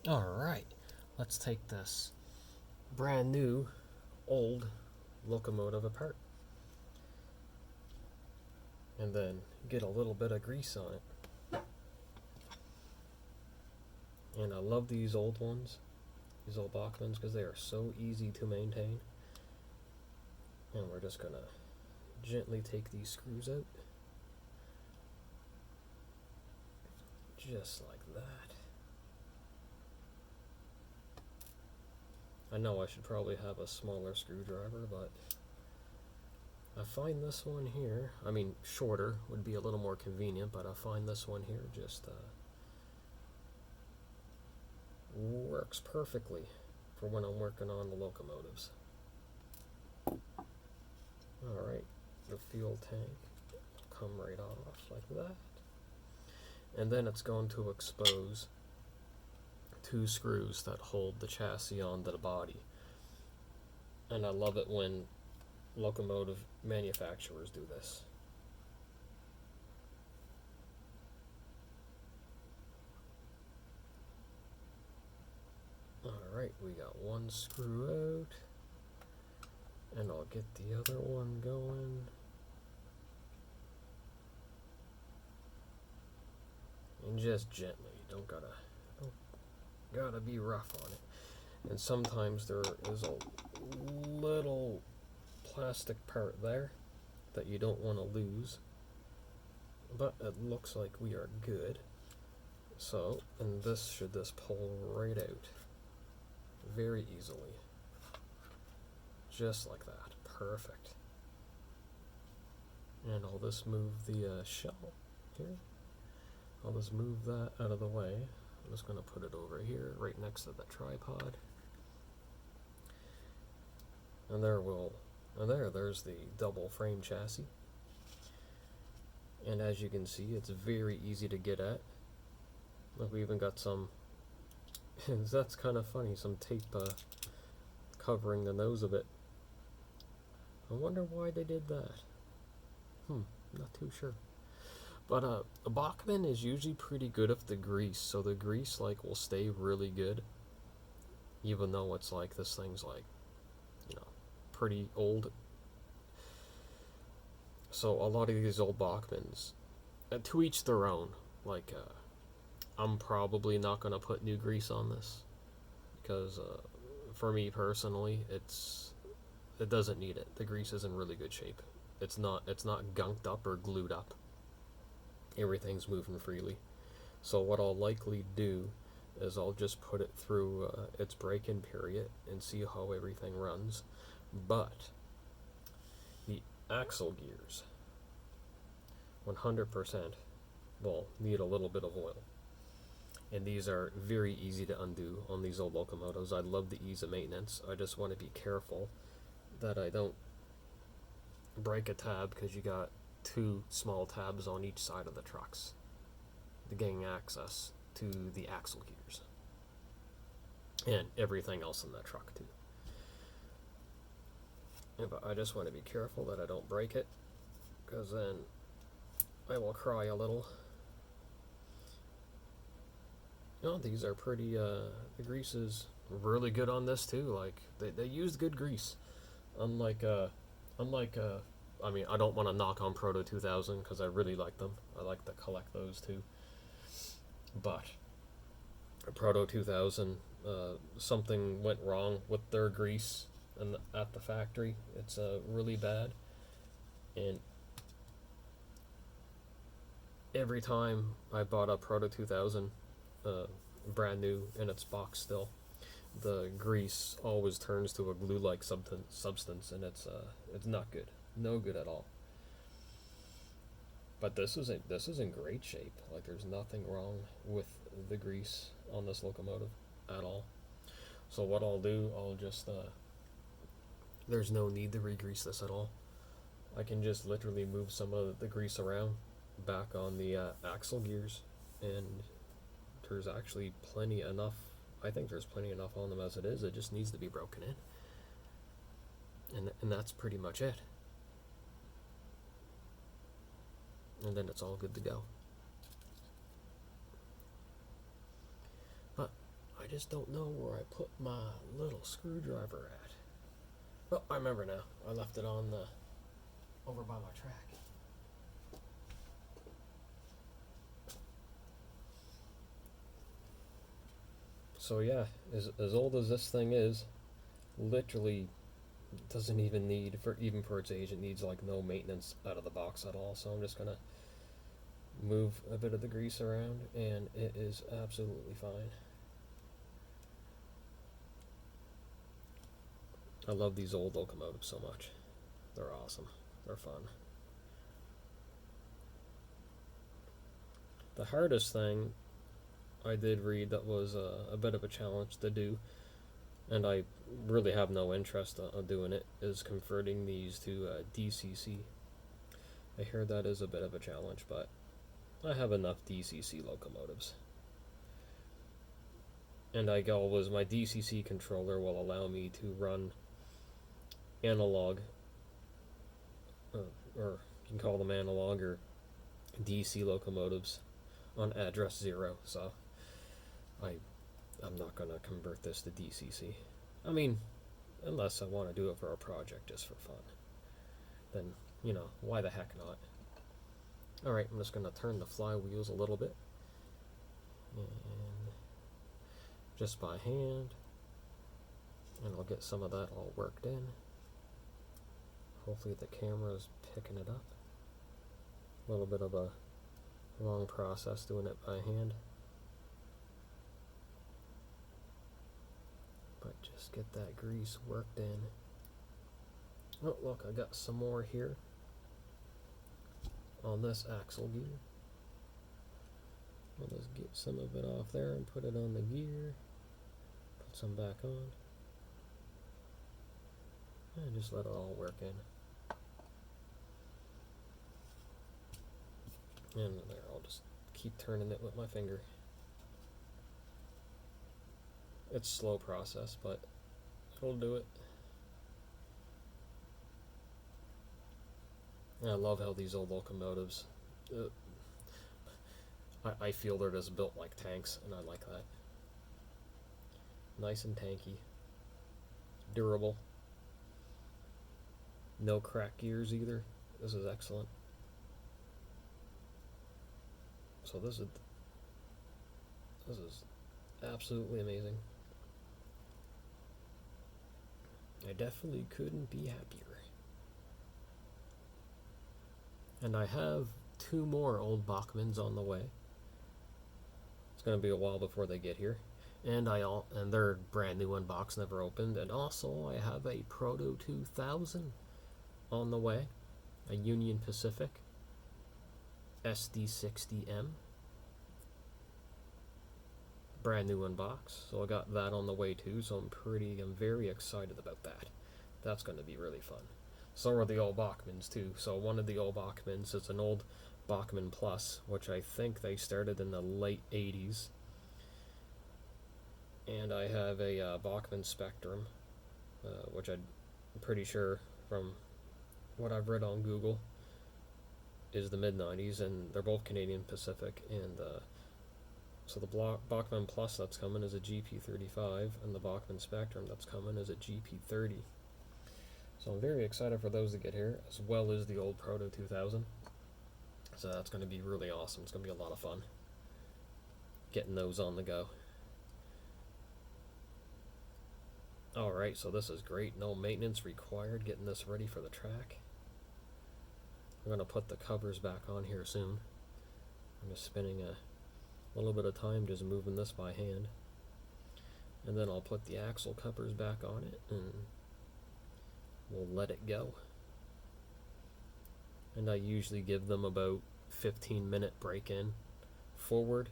Alright, let's take this brand new, old locomotive apart. And then get a little bit of grease on it. And I love these old ones, these old Bachmans, because they are so easy to maintain. And we're just gonna gently take these screws out. Just like that. I know I should probably have a smaller screwdriver, but I find this one here, I mean shorter would be a little more convenient, but I find this one here just works perfectly for when I'm working on the locomotives. Alright, the fuel tank will come right off like that. And then it's going to expose two screws that hold the chassis onto the body. And I love it when locomotive manufacturers do this. Alright, we got one screw out, and I'll get the other one going. And just gently, don't gotta be rough on it. And sometimes there is a little plastic part there that you don't want to lose, but it looks like we are good. So, and this should just pull right out very easily, just like that. Perfect. And I'll just move the shell here. I'll just move that out of the way. I'm just going to put it over here, right next to the tripod. And there's the double frame chassis. And as you can see, it's very easy to get at. Look, we even got some, that's kind of funny, some tape covering the nose of it. I wonder why they did that. Not too sure. But a Bachmann is usually pretty good at the grease, so the grease will stay really good, even though it's like this thing's pretty old. So a lot of these old Bachmanns, to each their own. I'm probably not gonna put new grease on this because for me personally, it doesn't need it. The grease is in really good shape. It's not gunked up or glued up. Everything's moving freely. So what I'll likely do is I'll just put it through its break-in period and see how everything runs. But the axle gears 100% will need a little bit of oil. And these are very easy to undo on these old locomotives. I love the ease of maintenance. I just want to be careful that I don't break a tab, because you got two small tabs on each side of the trucks to gain access to the axle gears and everything else in that truck too. Yeah, but I just want to be careful that I don't break it, because then I will cry a little. These are pretty, the grease is really good on this too. They used good grease. Unlike I mean, I don't want to knock on Proto 2000 because I really like them. I like to collect those too. But Proto 2000, something went wrong with their grease at the factory. It's really bad. And every time I bought a Proto 2000, brand new in its box still, the grease always turns to a glue-like substance, and it's not good. No good at all. But this is in great shape. There's nothing wrong with the grease on this locomotive at all. So what I'll do, I'll just there's no need to re-grease this at all. I can just literally move some of the grease around back on the axle gears, and there's actually plenty enough. I think there's plenty enough on them as it is. It just needs to be broken in, and that's pretty much it. And then it's all good to go. But I just don't know where I put my little screwdriver at. Oh, I remember now. I left it on the over by my track. So yeah, as old as this thing is, literally doesn't even need, for even for its age, it needs like no maintenance out of the box at all. So I'm just gonna move a bit of the grease around, and it is absolutely fine. I love these old locomotives so much. They're awesome. They're fun. The hardest thing I did read that was a bit of a challenge to do, and I really have no interest in doing it, is converting these to DCC. I hear that is a bit of a challenge, but I have enough DCC locomotives. And my DCC controller will allow me to run analog, or you can call them analog or DC locomotives on address 0, so I'm not going to convert this to DCC. I mean, unless I want to do it for a project just for fun. Then, why the heck not? Alright, I'm just going to turn the flywheels a little bit. And just by hand. And I'll get some of that all worked in. Hopefully the camera's picking it up. A little bit of a long process doing it by hand. But just get that grease worked in. Oh, look, I got some more here on this axle gear. I'll just get some of it off there and put it on the gear. Put some back on. And just let it all work in. And there, I'll just keep turning it with my finger. It's a slow process, but it'll do it. And I love how these old locomotives, I feel they're just built like tanks, and I like that. Nice and tanky. Durable. No crack gears either. This is excellent. So this is absolutely amazing. I definitely couldn't be happier. And I have 2 more old Bachmanns on the way. It's going to be a while before they get here. And they're brand new unboxed, never opened. And also I have a Proto 2000 on the way. A Union Pacific SD60M. Brand new unbox. So I got that on the way too, so I'm very excited about that. That's going to be really fun. So are the old Bachmanns too. So one of the old Bachmanns is an old Bachmann Plus, which I think they started in the late 80s. And I have a Bachmann Spectrum, which I'm pretty sure from what I've read on Google is the mid-90s, and they're both Canadian Pacific. And so the Bachmann Plus that's coming is a GP35, and the Bachmann Spectrum that's coming is a GP30. So I'm very excited for those to get here, as well as the old Proto 2000. So that's going to be really awesome. It's going to be a lot of fun getting those on the go. Alright, so this is great. No maintenance required. Getting this ready for the track. I'm going to put the covers back on here soon. I'm just spending a little bit of time just moving this by hand. And then I'll put the axle covers back on it and we'll let it go. And I usually give them about 15-minute break-in forward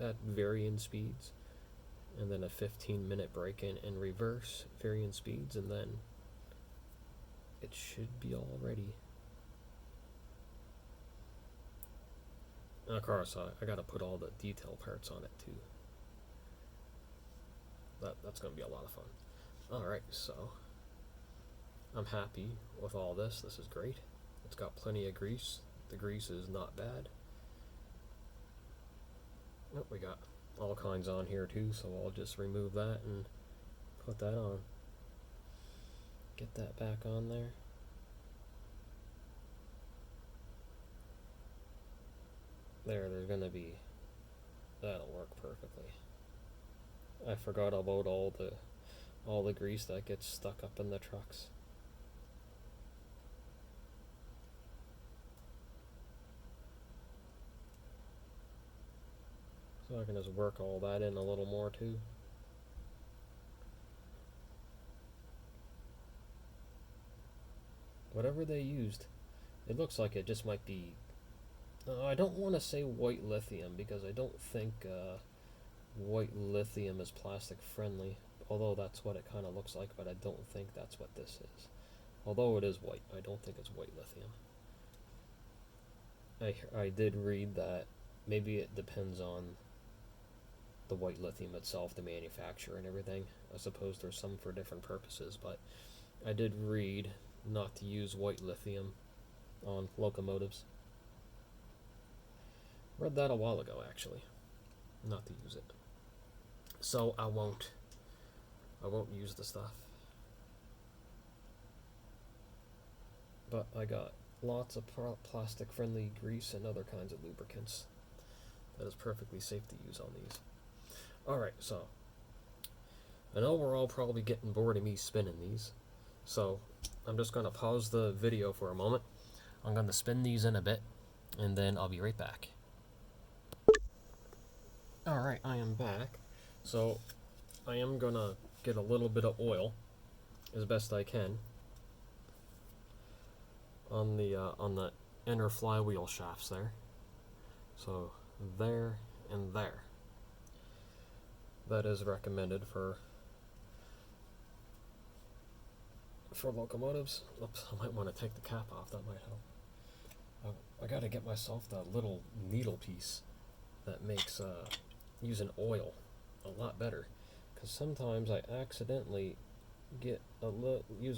at varying speeds, and then a 15-minute break-in in reverse, varying speeds, and then it should be all ready. And of course, I gotta put all the detail parts on it too. That's gonna be a lot of fun. Alright, so I'm happy with all this. This is great. It's got plenty of grease. The grease is not bad. Oh, we got all kinds on here too, so I'll just remove that and put that on. Get that back on there. There's gonna be, that'll work perfectly. I forgot about all the grease that gets stuck up in the trucks. So I can just work all that in a little more too. Whatever they used, it looks like it just might be, I don't want to say white lithium because I don't think white lithium is plastic friendly, although that's what it kind of looks like, but I don't think that's what this is. Although it is white, I don't think it's white lithium. I did read that maybe it depends on the white lithium itself, the manufacturer and everything. I suppose there's some for different purposes, but I did read not to use white lithium on locomotives. Read that a while ago, actually. Not to use it. So I won't use the stuff. But I got lots of plastic-friendly grease and other kinds of lubricants that is perfectly safe to use on these. Alright, so I know we're all probably getting bored of me spinning these, so I'm just going to pause the video for a moment. I'm going to spin these in a bit, and then I'll be right back. Alright, I am back. So I am going to get a little bit of oil, as best I can, on the inner flywheel shafts there. So there and there. That is recommended for locomotives. Oops, I might want to take the cap off, that might help. I gotta get myself that little needle piece that makes using oil a lot better, because sometimes I accidentally use a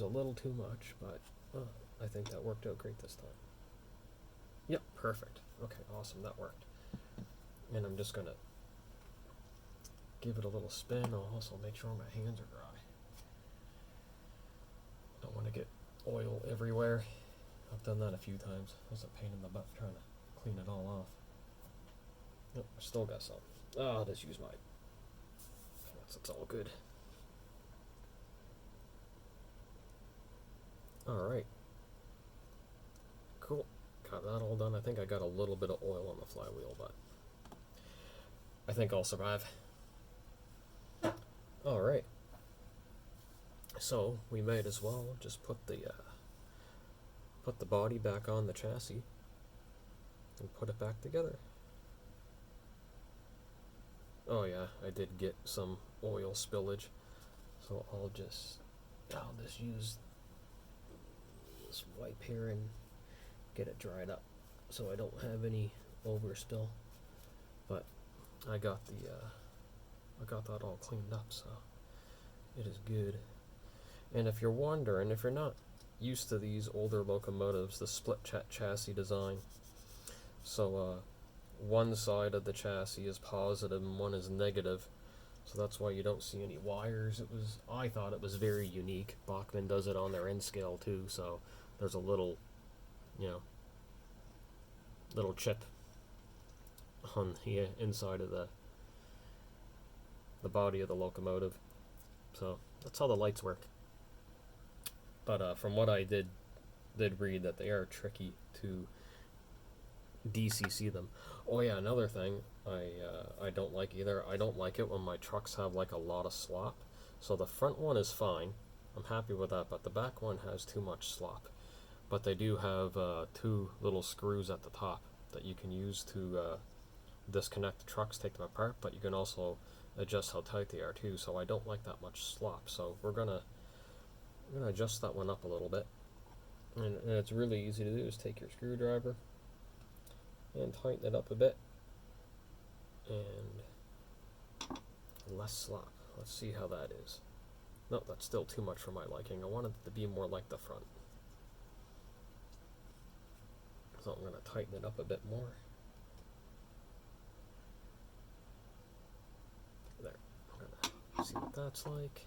little too much, but I think that worked out great this time. Yep, perfect. Okay, awesome, that worked. And I'm just gonna give it a little spin. I'll also make sure my hands are dry. Don't want to get oil everywhere. I've done that a few times. It's a pain in the butt trying to clean it all off. Nope, I still got some. I'll just use my hands. It's all good. Alright. Cool. Got that all done. I think I got a little bit of oil on the flywheel, but I think I'll survive. Alright. So we might as well just put the body back on the chassis and put it back together. Oh yeah, I did get some oil spillage, so I'll just use this wipe here and get it dried up so I don't have any overspill. But I got that all cleaned up, so it is good. And if you're wondering, if you're not used to these older locomotives, the split chassis design, so one side of the chassis is positive and one is negative, so that's why you don't see any wires. I thought it was very unique. Bachmann does it on their N scale too, so there's a little chip on the inside of the body of the locomotive. So that's how the lights work. But from what I did read, that they are tricky to DCC them. Oh yeah, another thing I don't like either. I don't like it when my trucks have like a lot of slop. So the front one is fine. I'm happy with that, but the back one has too much slop. But they do have two little screws at the top that you can use to disconnect the trucks, take them apart, but you can also adjust how tight they are too. So I don't like that much slop. So we're gonna adjust that one up a little bit. And it's really easy to do. Is take your screwdriver and tighten it up a bit, and less slop. Let's see how that is. No, that's still too much for my liking. I want it to be more like the front. So I'm going to tighten it up a bit more. see what that's like.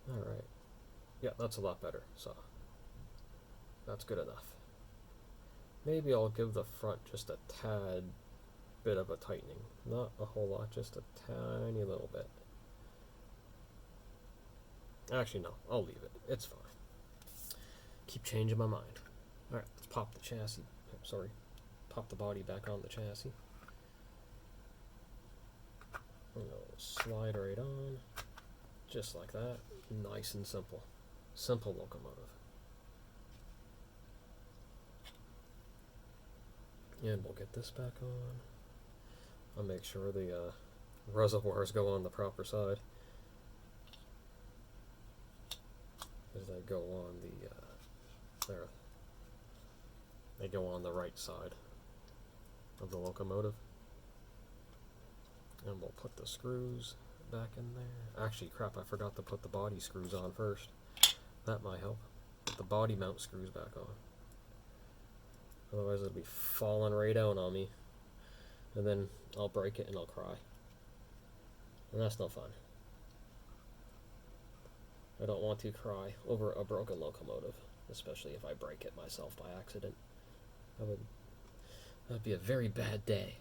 Alright. Yeah, that's a lot better, so that's good enough. Maybe I'll give the front just a tad bit of a tightening. Not a whole lot, just a tiny little bit. Actually, no, I'll leave it. It's fine. Keep changing my mind. Alright, let's pop the chassis. Sorry, pop the body back on the chassis. And it'll slide right on, just like that. Nice and simple. Simple locomotive. And we'll get this back on. I'll make sure the reservoirs go on the proper side. As they go on the, there. They go on the right side of the locomotive. And we'll put the screws back in there. Actually, crap, I forgot to put the body screws on first. That might help. Put the body mount screws back on. Otherwise it'll be falling right down on me. And then I'll break it and I'll cry. And that's no fun. I don't want to cry over a broken locomotive, especially if I break it myself by accident. That'd be a very bad day.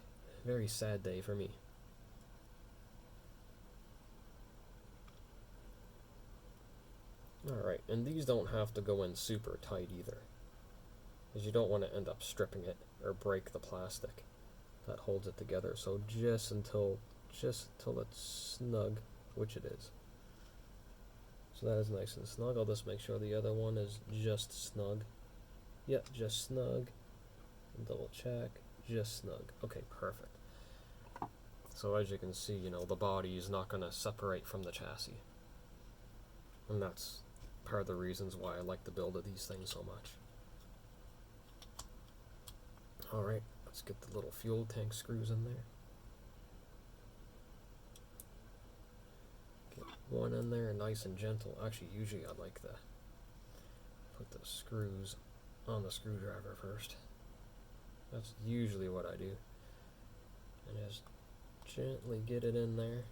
Very sad day for me. Alright, and these don't have to go in super tight either, because you don't want to end up stripping it or break the plastic that holds it together. So just until it's snug, which it is. So that is nice and snug. I'll just make sure the other one is just snug. Yep, just snug. Double check, just snug. Okay, perfect. So as you can see, you know, the body is not going to separate from the chassis. And that's part of the reasons why I like the build of these things so much. Alright, let's get the little fuel tank screws in there. Get one in there, nice and gentle. Actually, usually I like to put the screws on the screwdriver first. That's usually what I do. And just gently get it in there.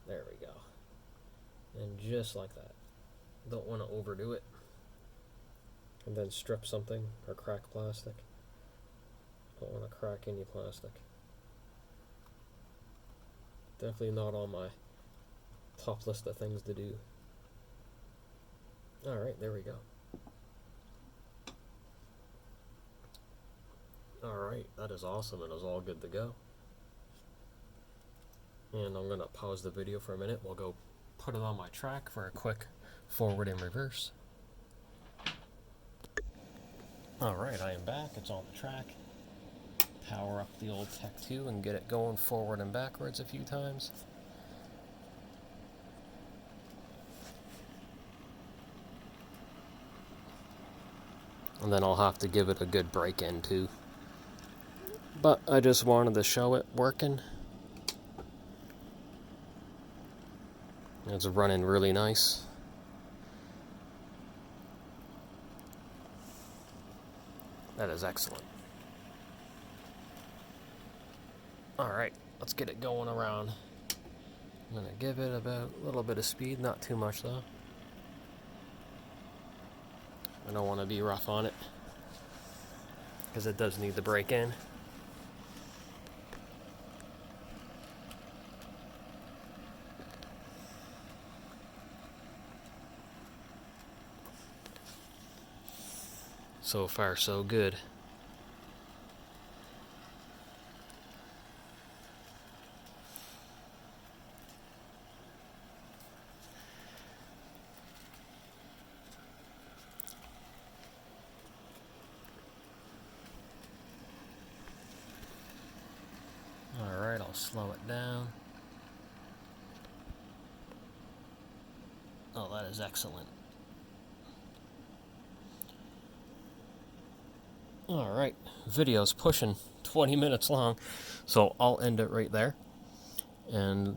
There we go. And just like that. Don't want to overdo it. And then strip something or crack plastic. Don't want to crack any plastic. Definitely not on my top list of things to do. Alright, there we go. Alright, that is awesome. It is all good to go. And I'm going to pause the video for a minute. We'll go put it on my track for a quick forward and reverse. Alright, I am back. It's on the track. Power up the old Tech 2 and get it going forward and backwards a few times. And then I'll have to give it a good break in too. But I just wanted to show it working. It's running really nice. That is excellent. Alright, let's get it going around. I'm going to give it about a little bit of speed, not too much though. I don't want to be rough on it, because it does need to break in. So far, so good. Alright, I'll slow it down. Oh, that is excellent. Alright, video's pushing 20 minutes long, so I'll end it right there. And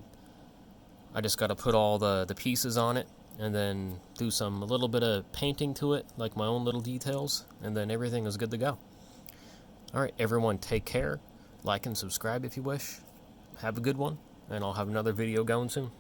I just got to put all the pieces on it, and then do a little bit of painting to it, like my own little details, and then everything is good to go. Alright, everyone take care, like and subscribe if you wish. Have a good one. and I'll have another video going soon.